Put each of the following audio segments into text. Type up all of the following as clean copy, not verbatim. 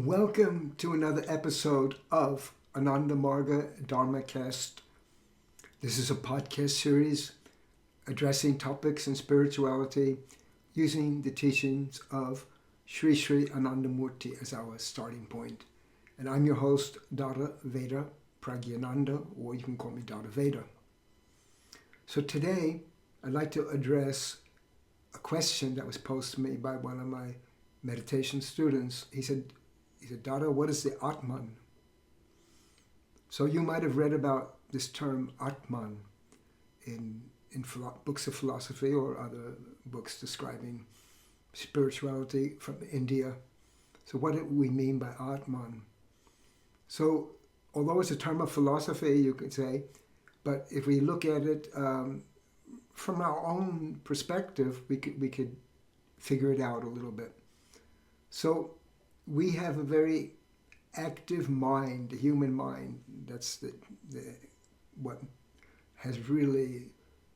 Welcome to another episode of Ananda Marga Dharmacast. This is a podcast series addressing topics in spirituality using the teachings of Sri Sri Anandamurti as our starting point. And I'm your host, Dada Vedaprajinananda, or you can call me Dada Veda. So today, I'd like to address a question that was posed to me by one of my meditation students. He said, Dada, what is the Atman? So you might have read about this term Atman in books of philosophy or other books describing spirituality from India. So what do we mean by Atman? So although it's a term of philosophy, you could say, but if we look at it from our own perspective, we could figure it out a little bit. So we have a very active mind, a human mind. That's what has really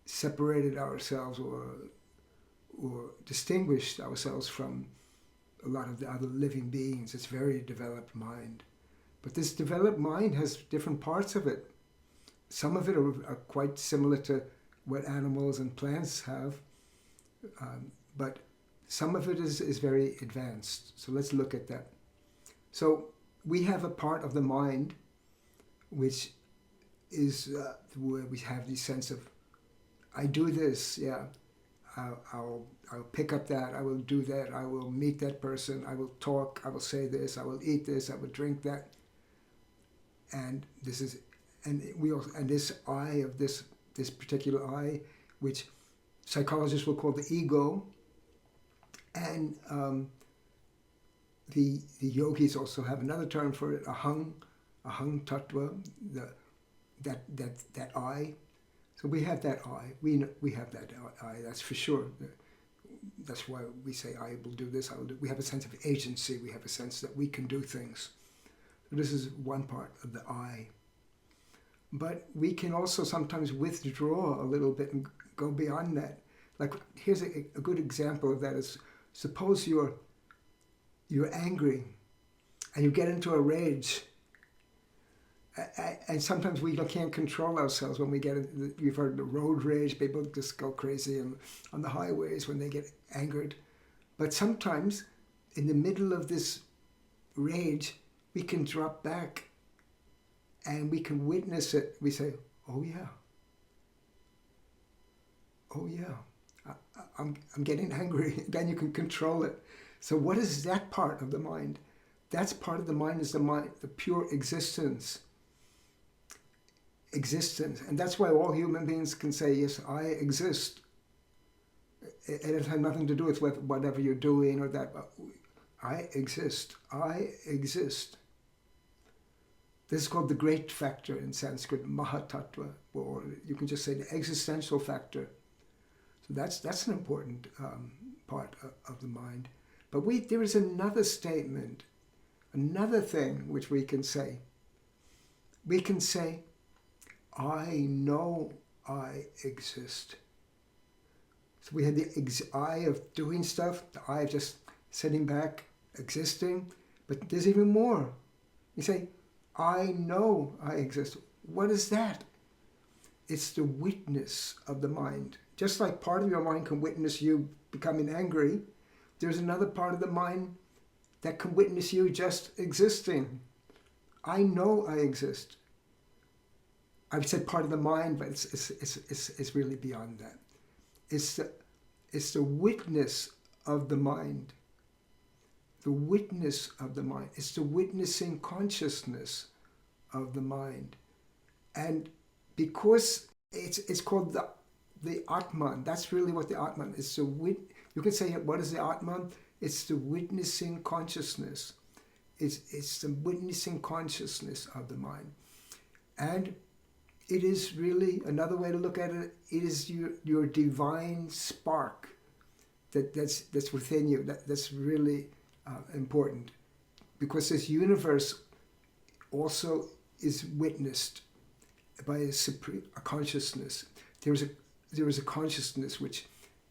separated ourselves or distinguished ourselves from a lot of the other living beings. It's a very developed mind. But this developed mind has different parts of it. Some of it are quite similar to what animals and plants have, but some of it is very advanced. So let's look at that. So we have a part of the mind which is where we have the sense of, I do this, yeah, I'll pick up that, I will do that, I will meet that person, I will talk, I will say this, I will eat this, I will drink that. And this is, and this I of this particular I, which psychologists will call the ego. And the yogis also have another term for it, ahang tattva, that I. So we have that I. We have that I. That's for sure. That's why we say I will do this. I will do. We have a sense of agency. We have a sense that we can do things. So this is one part of the I. But we can also sometimes withdraw a little bit and go beyond that. Like here's a good example of that is, suppose you're angry and you get into a rage, and sometimes we can't control ourselves when we get into, you've heard the road rage, people just go crazy on the highways when they get angered. But sometimes in the middle of this rage, we can drop back and we can witness it. We say, oh yeah, I'm getting angry. Then you can control it. So what is that part of the mind? That's part of the mind is the pure existence. And that's why all human beings can say, yes, I exist. And it has nothing to do with whatever you're doing or that. But I exist. This is called the great factor in Sanskrit, Mahatattva, or you can just say the existential factor. So that's an important part of the mind. But there is another statement, another thing which we can say. We can say, I know I exist. So we had the I of doing stuff, the I of just sitting back, existing. But there's even more. You say, I know I exist. What is that? It's the witness of the mind. Just like part of your mind can witness you becoming angry, there's another part of the mind that can witness you just existing. I know I exist. I've said part of the mind, but it's really beyond that. It's the witness of the mind. The witness of the mind. It's the witnessing consciousness of the mind. And because it's called the Atman, that's really what the Atman is. You can say, what is the Atman? It's the witnessing consciousness. It's the witnessing consciousness of the mind. And it is really, another way to look at it, it is your divine spark that's within you. That's really important. Because this universe also is witnessed by a consciousness. There is a consciousness which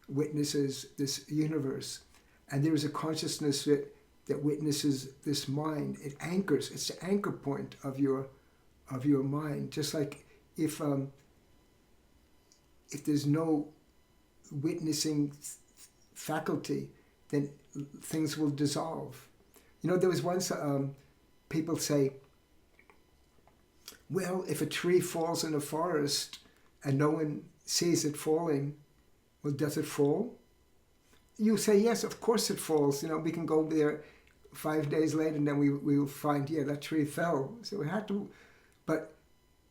witnesses this universe, and there is a consciousness that that witnesses this mind. It anchors. It's the anchor point of your mind. Just like if there's no witnessing faculty, then things will dissolve. There was once people say, well, if a tree falls in a forest and no one sees it falling, well, does it fall? You say, yes, of course it falls. We can go there 5 days later and then we will find, yeah, that tree fell. So we had to, but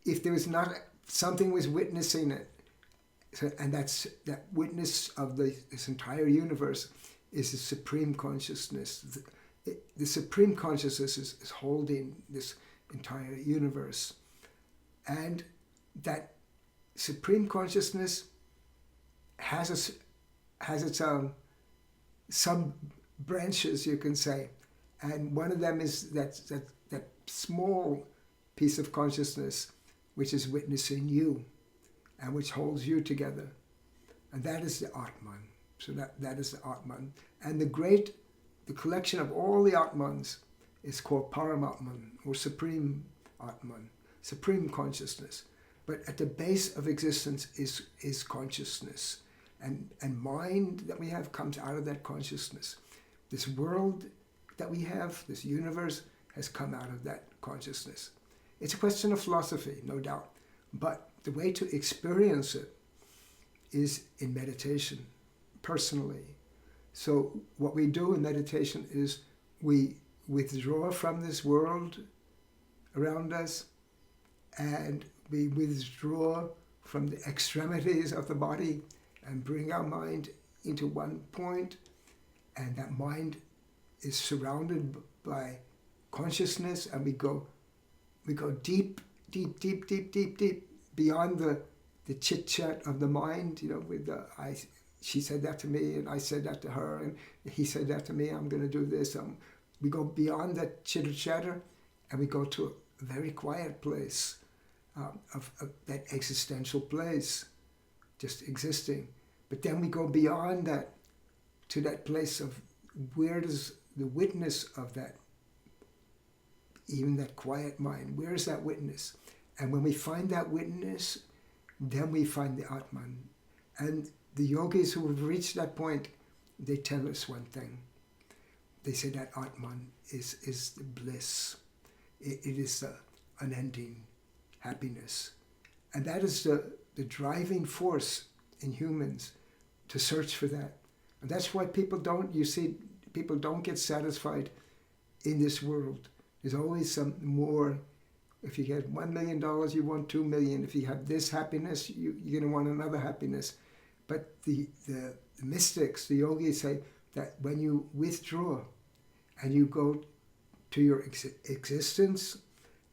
if there was not, something was witnessing it, and that witness of this entire universe is the supreme consciousness. The supreme consciousness is holding this entire universe. And that supreme consciousness has its some branches, you can say. And one of them is that small piece of consciousness which is witnessing you and which holds you together. And that is the Atman. So that is the Atman. And the collection of all the Atmans is called Paramatman, or Supreme Atman, Supreme Consciousness. But at the base of existence is consciousness. And mind that we have comes out of that consciousness. This world that we have, this universe, has come out of that consciousness. It's a question of philosophy, no doubt. But the way to experience it is in meditation, personally. So what we do in meditation is we withdraw from this world around us, and we withdraw from the extremities of the body and bring our mind into one point, and that mind is surrounded by consciousness, and we go deep, deep, deep, deep, deep, deep beyond the chit-chat of the mind, with she said that to me, and I said that to her, and he said that to me, I'm going to do this. We go beyond that chitter-chatter, and we go to a very quiet place, of that existential place, just existing. But then we go beyond that to that place of where does the witness of that, even that quiet mind, where is that witness? And when we find that witness, then we find the Atman. And the yogis who have reached that point, they tell us one thing. They say that Atman is the bliss. It is the unending happiness. And that is the driving force in humans to search for that. And that's why people don't get satisfied in this world. There's always some more. If you get $1 million, you want 2 million. If you have this happiness, you're going to want another happiness. But the mystics, the yogis say that when you withdraw and you go to your existence,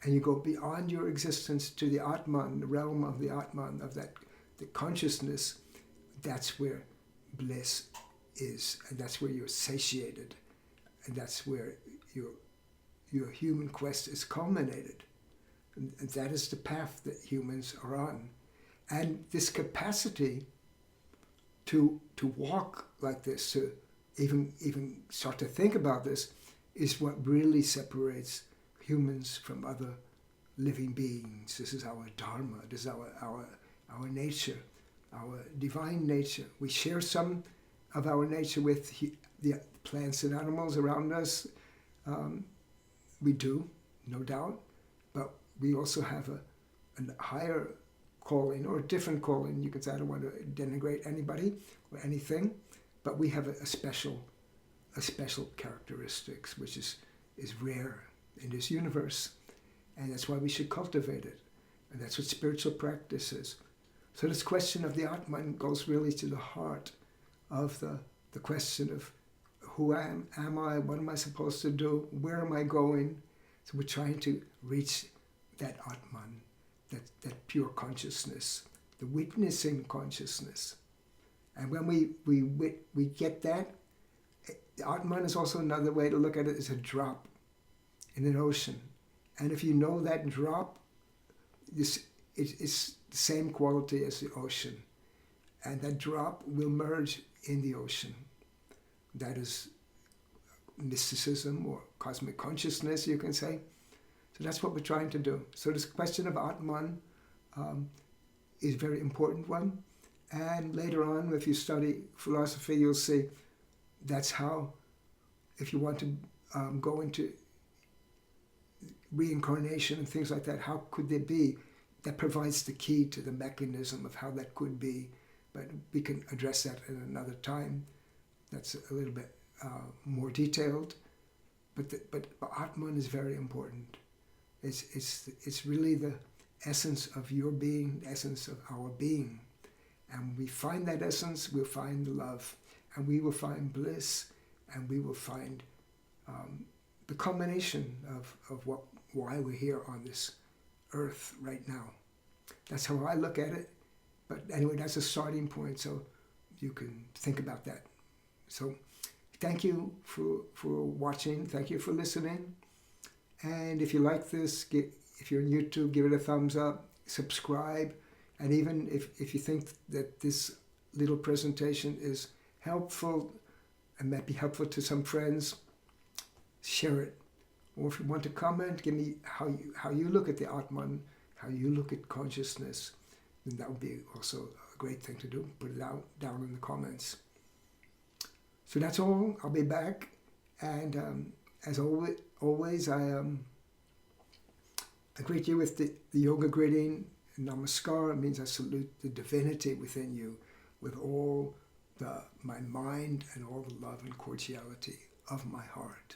and you go beyond your existence to the Atman, the realm of the Atman, of the consciousness, that's where bliss is, and that's where you're satiated, and that's where your human quest is culminated. And that is the path that humans are on. And this capacity to walk like this, to even start to think about this, is what really separates humans from other living beings. This is our dharma. This is our nature, our divine nature. We share some of our nature with the plants and animals around us. We do, no doubt. But we also have a higher calling, or a different calling. You could say, I don't want to denigrate anybody or anything, but we have a special characteristics which is rare in this universe, and that's why we should cultivate it. And that's what spiritual practice is. So this question of the Atman goes really to the heart of the question of who am I, what am I supposed to do, where am I going? So we're trying to reach that Atman, that pure consciousness, the witnessing consciousness. And when we get that, the Atman is also another way to look at it, is a drop in an ocean. And if you know that drop, it's the same quality as the ocean. And that drop will merge in the ocean. That is mysticism or cosmic consciousness, you can say. So that's what we're trying to do. So this question of Atman is a very important one. And later on, if you study philosophy, you'll see that's how, if you want to go into reincarnation and things like that, how could there be? That provides the key to the mechanism of how that could be. But we can address that at another time. That's a little bit more detailed. But Atman is very important. It's really the essence of your being, the essence of our being. And we find that essence, we'll find love, and we will find bliss, and we will find the culmination of why we're here on this earth right now. That's how I look at it. But anyway, that's a starting point, so you can think about that. So thank you for watching. Thank you for listening. And if you like this, if you're on YouTube, give it a thumbs up, subscribe. And even if you think that this little presentation is helpful and might be helpful to some friends, share it. Or if you want to comment, give me how you look at the Atman, how you look at consciousness, then that would be also a great thing to do. Put it down in the comments. So that's all. I'll be back. And as always, I greet you with the yoga greeting. Namaskar. It means I salute the divinity within you with all my mind and all the love and cordiality of my heart.